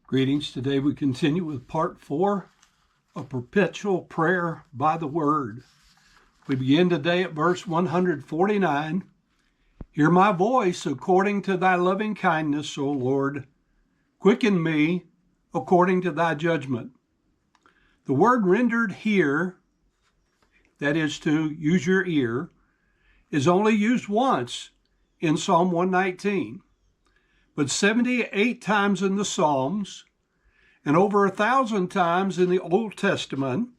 Greetings. Today we continue with part 4 of Perpetual Prayer by the Word. We begin today at verse 149. Hear my voice according to thy loving kindness, O Lord. Quicken me according to thy judgment. The word rendered here, that is to use your ear, is only used once in Psalm 119. But 78 times in the Psalms and over 1,000 times in the Old Testament,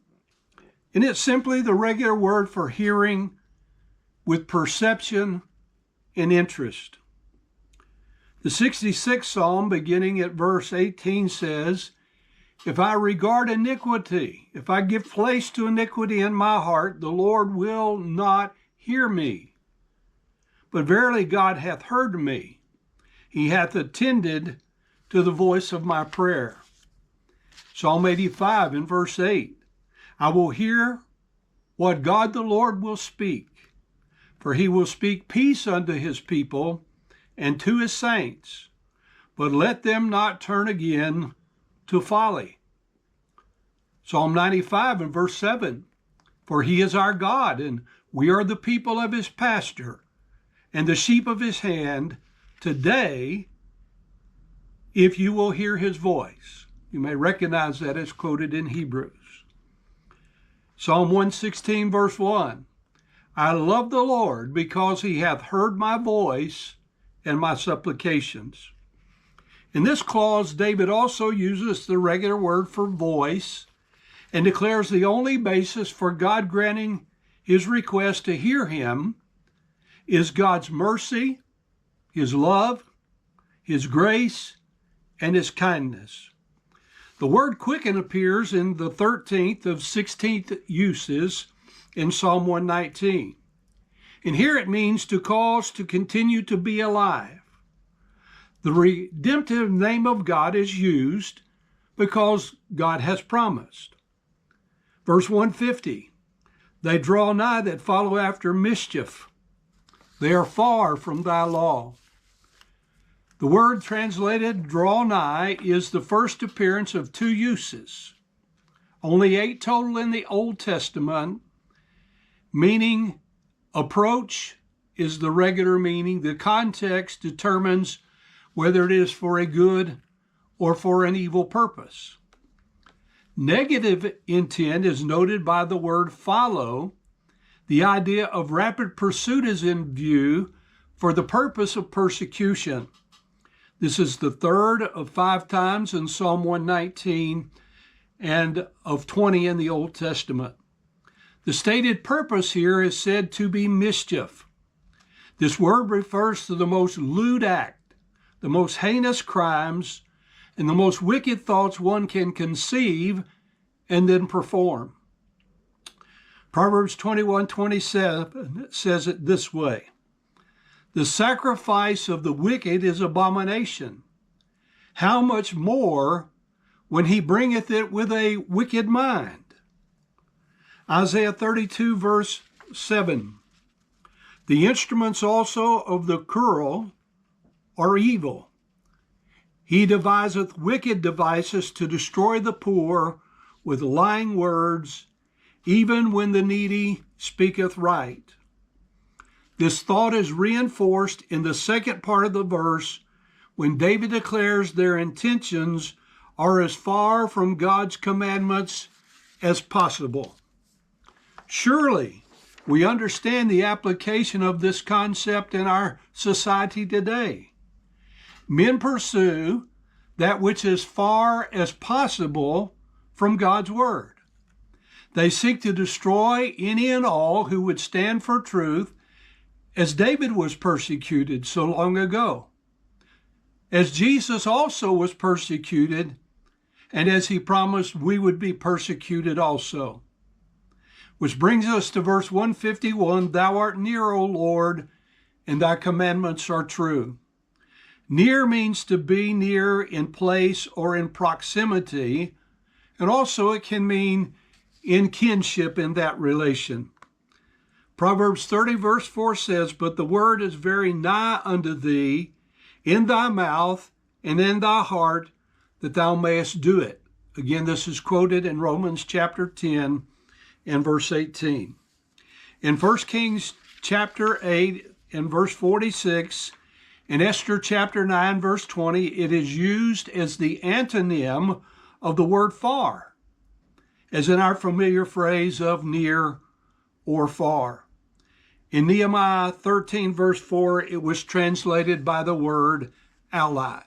and it's simply the regular word for hearing with perception and interest. The 66th Psalm, beginning at verse 18, says, If I regard iniquity, if I give place to iniquity in my heart, the Lord will not hear me. But verily God hath heard me. He hath attended to the voice of my prayer. Psalm 85 in verse 8, I will hear what God the Lord will speak, for he will speak peace unto his people and to his saints, but let them not turn again to folly. Psalm 95 in verse 7, for he is our God, and we are the people of his pasture, and the sheep of his hand. Today, if you will hear his voice. You may recognize that as quoted in Hebrews. Psalm 116, verse 1. I love the Lord because he hath heard my voice and my supplications. In this clause, David also uses the regular word for voice and declares the only basis for God granting his request to hear him is God's mercy, his love, his grace, and his kindness. The word quicken appears in the 13th of 16th uses in Psalm 119. And here it means to cause to continue to be alive. The redemptive name of God is used because God has promised. Verse 150, they draw nigh that follow after mischief. They are far from thy law. The word translated draw nigh is the first appearance of two uses. Only 8 total in the Old Testament, meaning approach is the regular meaning. The context determines whether it is for a good or for an evil purpose. Negative intent is noted by the word follow. The idea of rapid pursuit is in view for the purpose of persecution. This is the third of 5 times in Psalm 119 and of 20 in the Old Testament. The stated purpose here is said to be mischief. This word refers to the most lewd act, the most heinous crimes, and the most wicked thoughts one can conceive and then perform. Proverbs 21:27 says it this way, the sacrifice of the wicked is abomination. How much more when he bringeth it with a wicked mind? Isaiah 32 verse 7. The instruments also of the cruel are evil. He deviseth wicked devices to destroy the poor with lying words, even when the needy speaketh right. This thought is reinforced in the second part of the verse when David declares their intentions are as far from God's commandments as possible. Surely, we understand the application of this concept in our society today. Men pursue that which is far as possible from God's word. They seek to destroy any and all who would stand for truth, as David was persecuted so long ago, as Jesus also was persecuted, and as he promised we would be persecuted also. Which brings us to verse 151, Thou art near, O Lord, and thy commandments are true. Near means to be near in place or in proximity, and also it can mean in kinship in that relation. Proverbs 30 verse 4 says, But the word is very nigh unto thee, in thy mouth and in thy heart, that thou mayest do it. Again, this is quoted in Romans chapter 10 and verse 18. In 1 Kings chapter 8 and verse 46, in Esther chapter 9 verse 20, it is used as the antonym of the word far, as in our familiar phrase of near or far. In Nehemiah 13 verse 4, it was translated by the word allied.